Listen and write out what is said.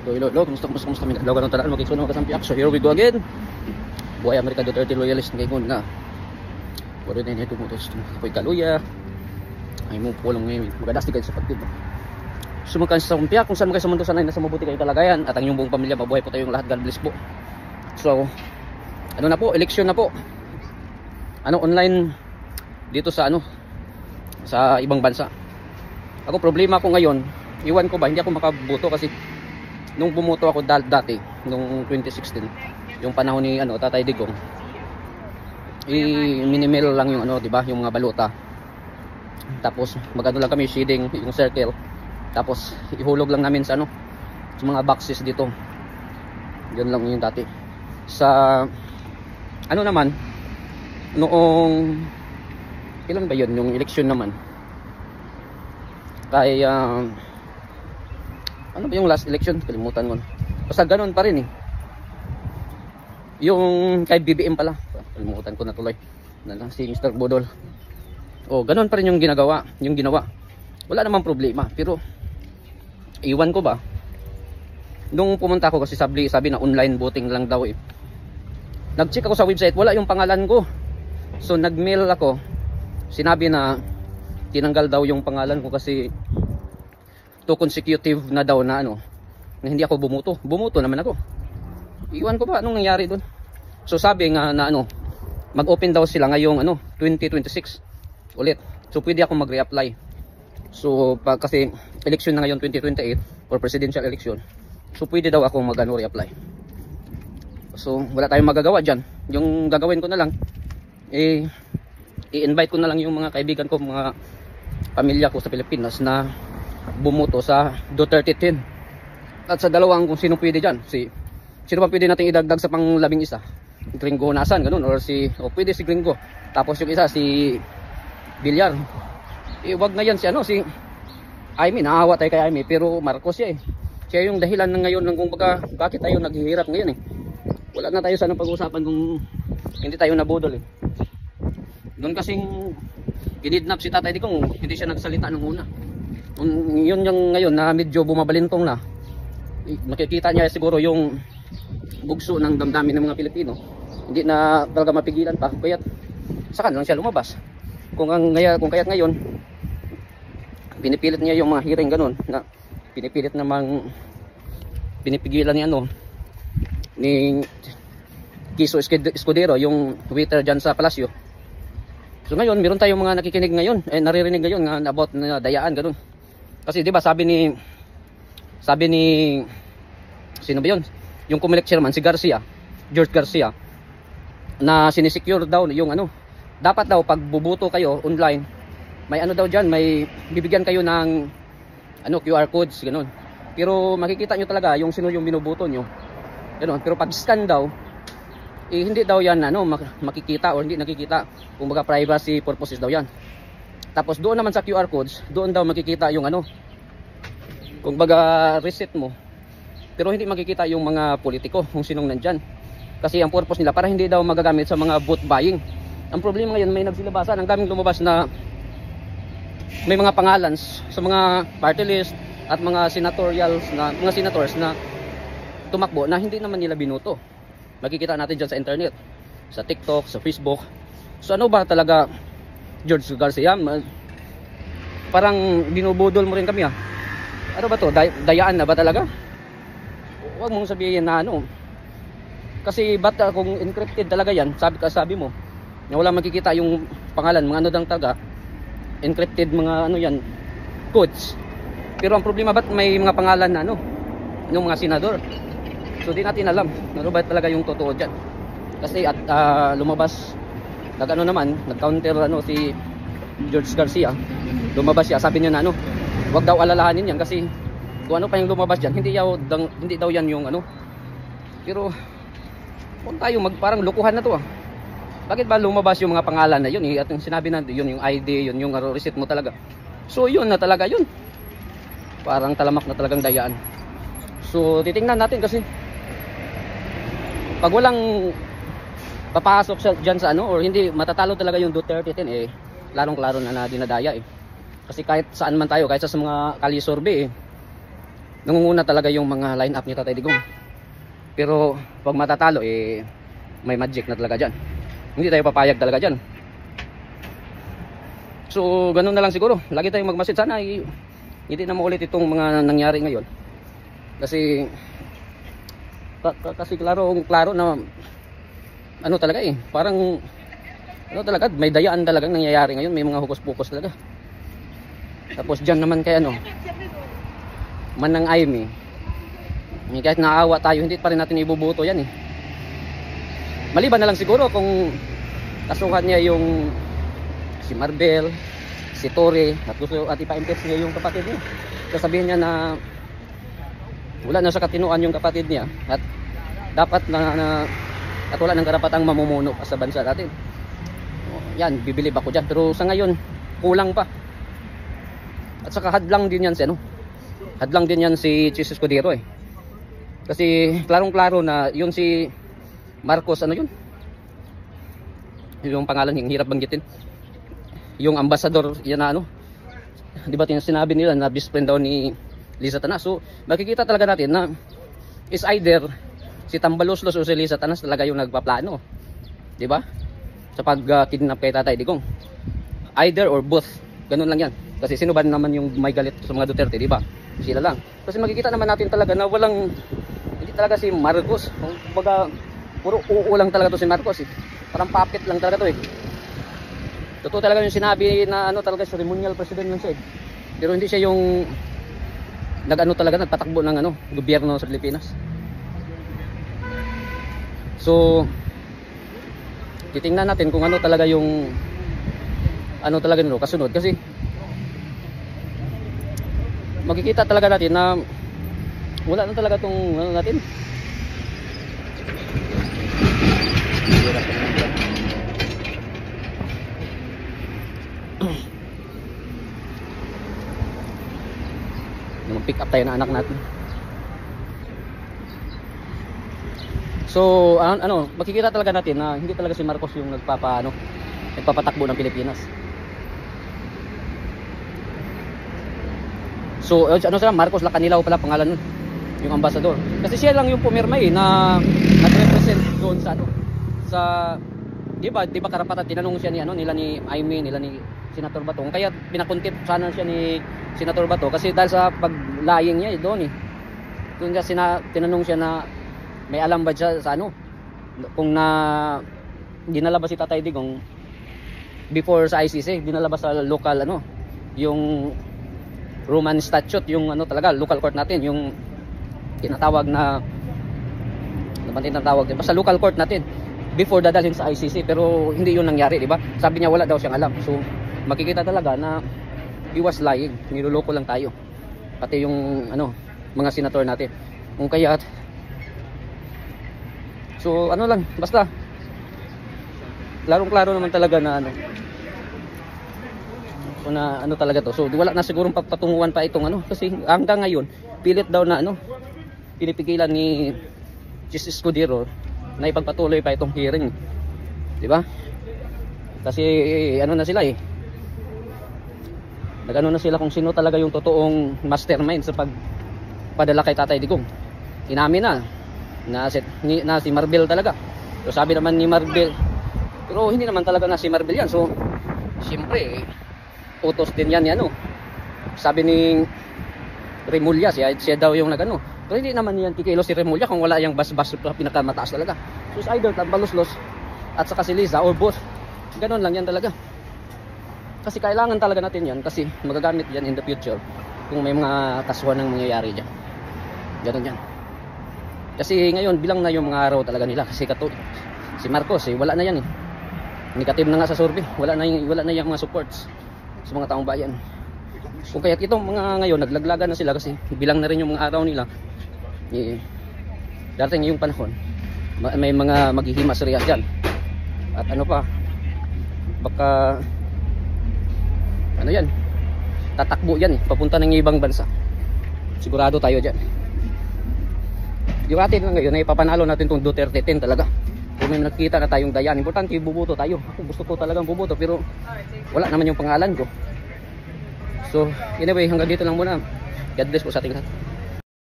Lo, kumusta mi adlaw kanang tanan magigsuno ka sampiak. So here we go again. Buhay Amerika Duterte loyalist ngayon na. Wala na ito mo to koy kaluya. Ay mo pulong ngayon. Magadas tigay sa pagtid. Sumukan sa sampiak kung saan mo kayo sumunod sanay nasa mabuti kayong kalagayan at ang inyong buong pamilya mabuhay po tayong lahat. God bless po. So ano na po, election na po. Ano online dito sa ano sa ibang bansa. Ako problema ko ngayon, iwan ko ba hindi ako makaboto kasi nung bumoto ako dati nung 2016 yung panahon ni ano Tatay Digong i-minimail lang yung ano di ba yung mga balota tapos magano lang kami shading yung circle tapos ihulog lang namin sa ano sa mga boxes dito yun lang yung dati sa ano naman noong ilan ba yun yung election naman kaya ano ba yung last election? Kalimutan ko. Basta ganun pa rin eh. Yung kay BBM pala. Kalimutan ko na tuloy. Si Mr. Bodol. Oh, ganun pa rin yung ginagawa. Yung ginawa. Wala namang problema. Pero, iwan ko ba? Nung pumunta ako kasi sabi na online voting lang daw eh. Nag-check ako sa website. Wala yung pangalan ko. So, nag-mail ako. Sinabi na tinanggal daw yung pangalan ko kasi 2 consecutive na daw na ano na hindi ako bumoto naman ako. Iwan ko ba anong nangyari doon. So sabi nga na ano mag-open daw sila ngayong ano 2026 ulit. So pwede ako mag-reapply. So kasi election na ngayon 2028 for presidential election. So pwede daw ako mag-ano reapply. So wala tayong magagawa diyan. Yung gagawin ko na lang i-invite ko na lang yung mga kaibigan ko, mga pamilya ko sa Pilipinas na bumoto sa Duterte 10 at sa dalawang kung sino pwede dyan sino pa pwede natin idagdag sa pang-11 Gringo nasan ganun or pwede si Gringo tapos yung isa si Villar wag na yan si ano si Aimee naawa tayo kay Aimee pero Marcos siya yung dahilan ng ngayon ng kung bakit tayo naghihirap ngayon wala na tayo sana pag-usapan kung hindi tayo nabudol doon kasing kinidnap si Tatay Digong hindi siya nagsalita nung una. Yun yung ngayon na medyo bumabalintong na makikita niya siguro yung bugso ng damdamin ng mga Pilipino hindi na talaga mapigilan pa kaya saka lang siya lumabas kung kaya't ngayon pinipilit niya yung mga hearing ganun na pinipilit namang pinipigilan niya ni Kiso Escudero yung waiter dyan sa Palasyo. So ngayon meron tayong mga nakikinig ngayon naririnig ngayon nga about na dayaan ganun. Kasi 'di ba sabi ni sino ba 'yon? Yung Comelec chairman si George Garcia na sinisecure daw yung ano. Dapat daw pag bubuto kayo online, may ano daw diyan, may bibigyan kayo ng ano QR codes ganun. Pero makikita nyo talaga yung sino yung binubuto nyo. Ganun. Pero pag scan daw hindi daw yan ano makikita o hindi nakikita. Kumbaga privacy purposes daw yan. Tapos doon naman sa QR codes, doon daw makikita yung ano, kumbaga reset mo. Pero hindi makikita yung mga politiko, kung sinong nandyan. Kasi ang purpose nila, para hindi daw magagamit sa mga vote buying. Ang problema ngayon, may nagsilabasan, ang daming lumabas na may mga pangalan sa mga party list at mga senators na tumakbo na hindi naman nila binuto. Makikita natin dyan sa internet, sa TikTok, sa Facebook. So ano ba talaga George Garcia, parang binubudol mo rin kami Ano ba to? Dayaan na ba talaga? Huwag mong sabihin na ano. Kasi kung encrypted talaga yan, sabi mo, na wala makikita yung pangalan, mga ano dang taga, encrypted mga ano yan, codes. Pero ang problema ba't may mga pangalan na ano, yung mga senador? So di natin alam, ano ba talaga yung totoo dyan. Kasi lumabas nag-counter si George Garcia. Lumabas siya, sabi niya na ano, wag daw alalahanin yan kasi kung ano pa yung lumabas diyan, hindi daw yan yung ano. Pero kung tayo parang lukuhan na to Bakit ba lumabas yung mga pangalan na yun at yung sinabi na yun yung ID, yun yung receipt mo talaga. So yun na talaga yun. Parang talamak na talagang dayaan. So titingnan natin kasi pag walang papasok dyan sa ano or hindi matatalo talaga yung Duterte 10 larong klaro na dinadaya Kasi kahit saan man tayo, kahit sa mga kali survey nangunguna talaga yung mga line up ni Tatay Digong. Pero pag matatalo may magic na talaga dyan. Hindi tayo papayag talaga dyan. So ganun na lang siguro. Lagi tayong magmasid. Sana hindi na maulit itong mga nangyari ngayon. Kasi klaro na ano talaga parang ano talaga, may dayaan talagang nangyayari ngayon. May mga hukus-pukus talaga. Tapos dyan naman kay Manang Aimee, kahit naawa tayo, hindi pa rin natin ibubuto yan Maliban na lang siguro kung kasuhan niya yung si Marbel, si Torre, at ipa-impeach niya yung kapatid niya. Sasabihin niya na wala na sa katinuan yung kapatid niya at dapat at wala ng karapatang mamumuno sa bansa natin. Yan, bibilib ako dyan. Pero sa ngayon, kulang pa. At saka hadlang din yan hadlang din yan si Chis Escudero Kasi klarong-klaro na yun si Marcos, yung pangalan, yung hirap banggitin. Yung ambassador, yan na di ba sinabi nila na best friend daw ni Lisa Tanas. So makikita talaga natin na is either si Tambaloslos o si Lisa Tanas talaga yung nagpaplano, di ba, sa pag-kidnap kay Tatay Digong. Either or both, ganun lang yan. Kasi sino ba naman yung may galit sa mga Duterte, di ba? Sila lang. Kasi makikita naman natin talaga na hindi talaga si Marcos. Kumbaga puro oo lang talaga to si Marcos Parang puppet lang talaga to Totoo talaga yung sinabi na talaga ceremonial president lang siya Pero hindi siya yung nagpatakbo ng gobyerno sa Pilipinas. So titingnan natin kung talaga yung talaga nito kasunod. Kasi makikita talaga natin na wala na talaga tong natin. Pick up tayo ng anak natin. So makikita talaga natin na hindi talaga si Marcos yung nagpapatakbo ng Pilipinas. So sila, Marcos Lacanilaw pala pangalan nun, yung ambassador. Kasi siya lang yung pumirma na nag-represent doon sa di ba karapatan. Tinanong siya nila ni Aimee, nila ni Senator Bato. Kaya pinakontip sana siya ni Senator Bato kasi dahil sa paglaying niya doon Doon niya tinanong siya na may alam ba siya sa kung dinala ba si Tatay Digong before sa ICC, dinala ba sa local yung Roman statute, yung talaga local court natin, yung tinatawag na tinatawag sa local court natin before dadalhin sa ICC. Pero hindi yun nangyari, di ba? Sabi niya wala daw siyang alam. So makikita talaga na he was lying. Niloloko lang tayo, pati yung mga senator natin. Kung kaya so lang, basta klarong-klaro naman talaga na so na talaga to. So wala na sigurong patunguhan pa itong kasi hanggang ngayon pilit daw na pinipigilan ni Chis Escudero na ipagpatuloy pa itong hearing, di ba? Kasi na sila na sila kung sino talaga yung totoong mastermind sa pagpadala kay Tatay Digong. Inamin na si Marbel talaga. So sabi naman ni Marbel, pero hindi naman talaga na si Marbel yan. So siyempre utos din yan sabi ni Remulla, siya daw yung pero hindi naman yan kikilos si Remulla kung wala yung bas-bas pinakamataas talaga. So it's either Tambaloslos at saka si Liza or both. Ganun lang yan talaga. Kasi kailangan talaga natin yan kasi magagamit yan in the future kung may mga kasuhan ng mangyayari dyan. Ganun yan. Kasi ngayon bilang na yung mga araw talaga nila. Kasi si Marcos wala na yan Negative na nga sa survey. Wala na yung mga supports sa mga taong bayan. Kung kaya itong mga ngayon naglaglagan na sila kasi bilang na rin yung mga araw nila. Darating yung panahon may mga maghihimas riya dyan. At baka yan, tatakbo yan papunta ng ibang bansa. Sigurado tayo dyan. Yung atin ngayon ay papanalo natin itong Duterte 10 talaga. Kung may nakikita na tayong dayan, importante bubuto tayo. Ako gusto ko talagang bubuto pero wala naman yung pangalan ko. So anyway, hanggang dito lang muna. God bless po sa ating lahat.